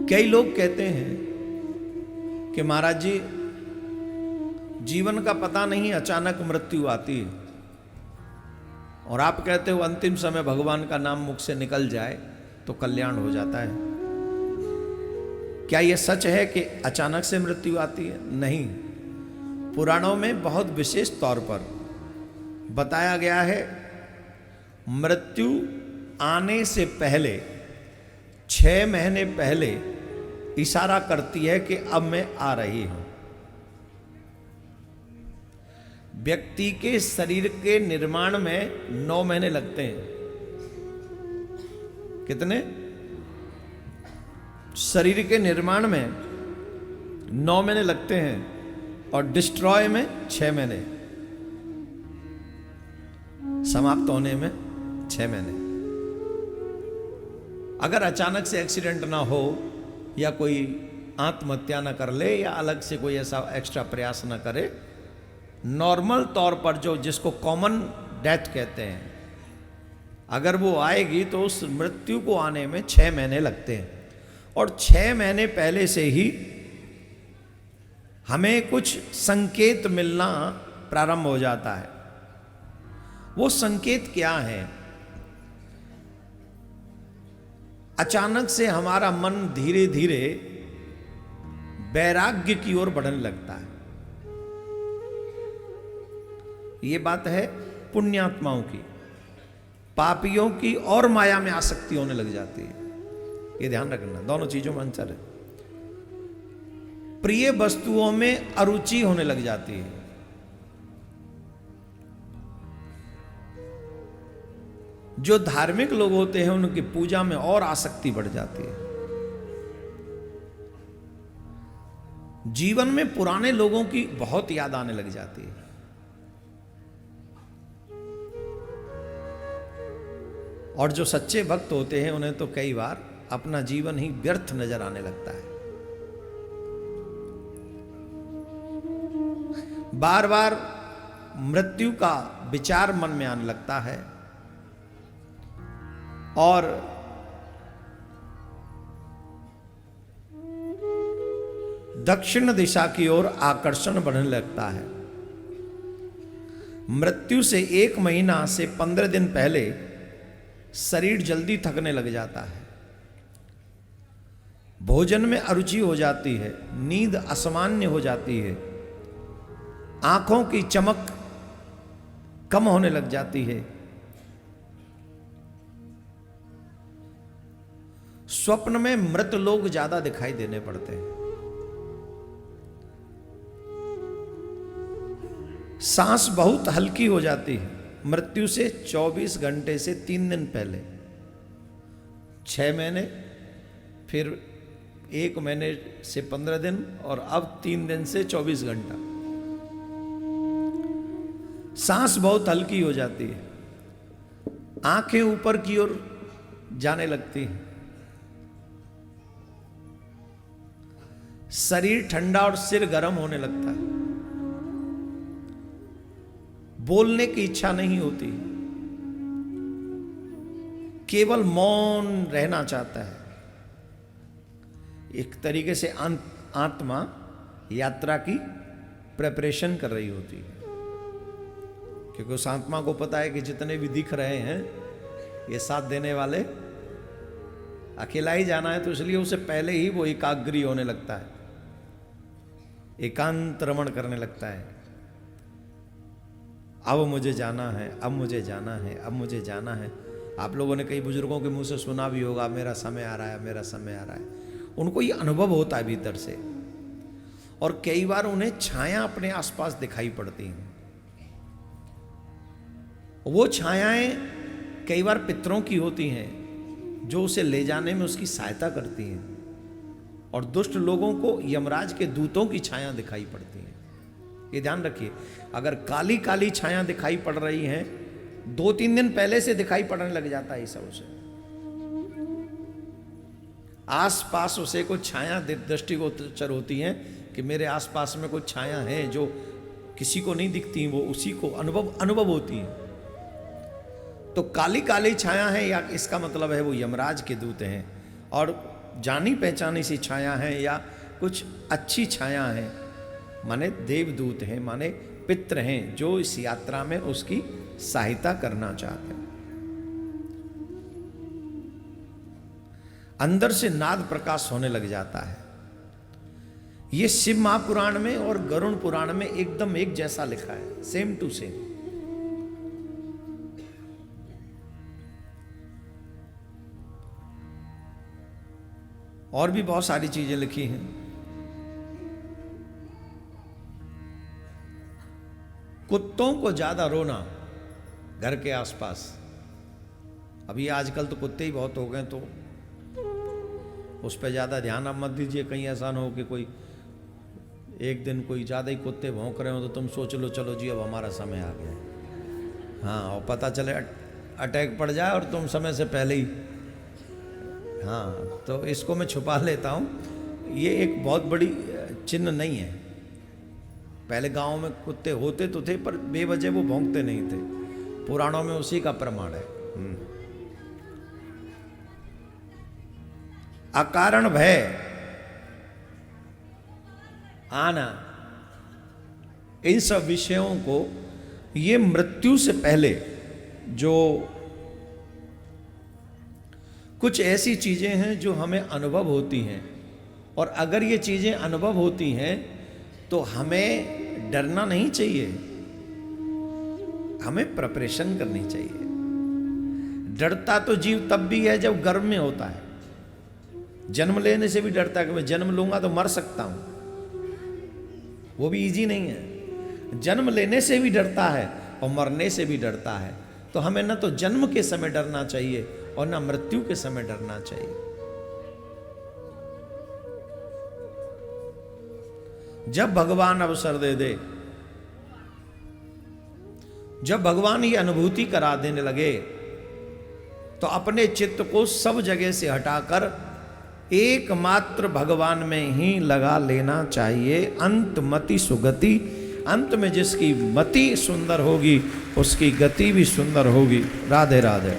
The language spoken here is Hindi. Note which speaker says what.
Speaker 1: कई लोग कहते हैं कि महाराज जी जीवन का पता नहीं, अचानक मृत्यु आती है, और आप कहते हो अंतिम समय भगवान का नाम मुख से निकल जाए तो कल्याण हो जाता है। क्या यह सच है कि अचानक से मृत्यु आती है? नहीं, पुराणों में बहुत विशेष तौर पर बताया गया है, मृत्यु आने से पहले 6 महीने पहले इशारा करती है कि अब मैं आ रही हूं। व्यक्ति के शरीर के निर्माण में 9 महीने लगते हैं। कितने? शरीर के निर्माण में 9 महीने लगते हैं और डिस्ट्रॉय में 6 महीने, समाप्त होने में 6 महीने। अगर अचानक से एक्सीडेंट ना हो या कोई आत्महत्या ना कर ले या अलग से कोई ऐसा एक्स्ट्रा प्रयास ना करे, नॉर्मल तौर पर जो जिसको कॉमन डेथ कहते हैं, अगर वो आएगी तो उस मृत्यु को आने में 6 महीने लगते हैं। और 6 महीने पहले से ही हमें कुछ संकेत मिलना प्रारंभ हो जाता है। वो संकेत क्या है? अचानक से हमारा मन धीरे धीरे वैराग्य की ओर बढ़ने लगता है। ये बात है पुण्यात्माओं की। पापियों की और माया में आसक्ति होने लग जाती है। ये ध्यान रखना, दोनों चीजों में अंतर है। प्रिय वस्तुओं में अरुचि होने लग जाती है। जो धार्मिक लोग होते हैं उनकी पूजा में और आसक्ति बढ़ जाती है। जीवन में पुराने लोगों की बहुत याद आने लग जाती है। और जो सच्चे भक्त होते हैं उन्हें तो कई बार अपना जीवन ही व्यर्थ नजर आने लगता है। बार बार मृत्यु का विचार मन में आने लगता है और दक्षिण दिशा की ओर आकर्षण बढ़ने लगता है। मृत्यु से 1 महीना से 15 दिन पहले शरीर जल्दी थकने लग जाता है। भोजन में अरुचि हो जाती है, नींद असामान्य हो जाती है, आंखों की चमक कम होने लग जाती है, स्वप्न में मृत लोग ज्यादा दिखाई देने पड़ते हैं, सांस बहुत हल्की हो जाती है। मृत्यु से 24 घंटे से 3 दिन पहले, 6 महीने, फिर 1 महीने से 15 दिन और अब 3 दिन से 24 घंटा। सांस बहुत हल्की हो जाती है, आंखें ऊपर की ओर जाने लगती हैं, शरीर ठंडा और सिर गर्म होने लगता है, बोलने की इच्छा नहीं होती, केवल मौन रहना चाहता है। एक तरीके से आत्मा यात्रा की प्रिपरेशन कर रही होती है, क्योंकि उस आत्मा को पता है कि जितने भी दिख रहे हैं ये साथ देने वाले, अकेला ही जाना है, तो इसलिए उसे पहले ही वो एकाग्री होने लगता है, एकांत रमण करने लगता है। अब मुझे जाना है, अब मुझे जाना है, अब मुझे जाना है। आप लोगों ने कई बुजुर्गों के मुंह से सुना भी होगा, मेरा समय आ रहा है, मेरा समय आ रहा है। उनको ये अनुभव होता है भीतर से, और कई बार उन्हें छाया अपने आसपास दिखाई पड़ती हैं। वो छायाएं कई बार पितरों की होती हैं, जो उसे ले जाने में उसकी सहायता करती हैं, और दुष्ट लोगों को यमराज के दूतों की छाया दिखाई पड़ती हैं। ये ध्यान रखिए, अगर काली काली छाया दिखाई पड़ रही हैं, 2-3 दिन पहले से दिखाई पड़ने लग जाता है सब उसे। आसपास उसे कुछ छाया दृष्टिगोचर होती हैं कि मेरे आसपास में कुछ छाया है जो किसी को नहीं दिखती, वो उसी को अनुभव होती है। तो काली काली छाया है, या इसका मतलब है वो यमराज के दूत हैं। और जानी पहचानी सी छाया है या कुछ अच्छी छाया है, माने देवदूत हैं, माने पितृ हैं जो इस यात्रा में उसकी सहायता करना चाहते हैं। अंदर से नाद प्रकाश होने लग जाता है। ये शिव महापुराण में और गरुड़ पुराण में एकदम एक जैसा लिखा है, सेम टू सेम। और भी बहुत सारी चीजें लिखी हैं। कुत्तों को ज्यादा रोना घर के आसपास, अभी आजकल तो कुत्ते ही बहुत हो गए, तो उस पर ज्यादा ध्यान आप मत दीजिए। कहीं ऐसा ना हो कि कोई एक दिन कोई ज्यादा ही कुत्ते भौंक रहे हो तो तुम सोच लो चलो जी अब हमारा समय आ गया। हाँ, और पता चले अटैक पड़ जाए और तुम समय से पहले ही। हाँ, तो इसको मैं छुपा लेता हूँ। ये एक बहुत बड़ी चिन्ह नहीं है। पहले गांव में कुत्ते होते तो थे पर बेवजह वो भौंकते नहीं थे। पुराणों में उसी का प्रमाण है। अकारण भय आना, इन सब विषयों को, ये मृत्यु से पहले जो कुछ ऐसी चीजें हैं जो हमें अनुभव होती हैं, और अगर ये चीजें अनुभव होती हैं तो हमें डरना नहीं चाहिए, हमें प्रिपरेशन करनी चाहिए। डरता तो जीव तब भी है जब गर्भ में होता है। जन्म लेने से भी डरता है कि मैं जन्म लूंगा तो मर सकता हूं, वो भी इजी नहीं है। जन्म लेने से भी डरता है और मरने से भी डरता है। तो हमें ना तो जन्म के समय डरना चाहिए और ना मृत्यु के समय डरना चाहिए। जब भगवान अवसर दे दे, जब भगवान ये अनुभूति करा देने लगे, तो अपने चित्त को सब जगह से हटाकर एकमात्र भगवान में ही लगा लेना चाहिए। अंत मति सुगति, अंत में जिसकी मति सुंदर होगी उसकी गति भी सुंदर होगी। राधे राधे।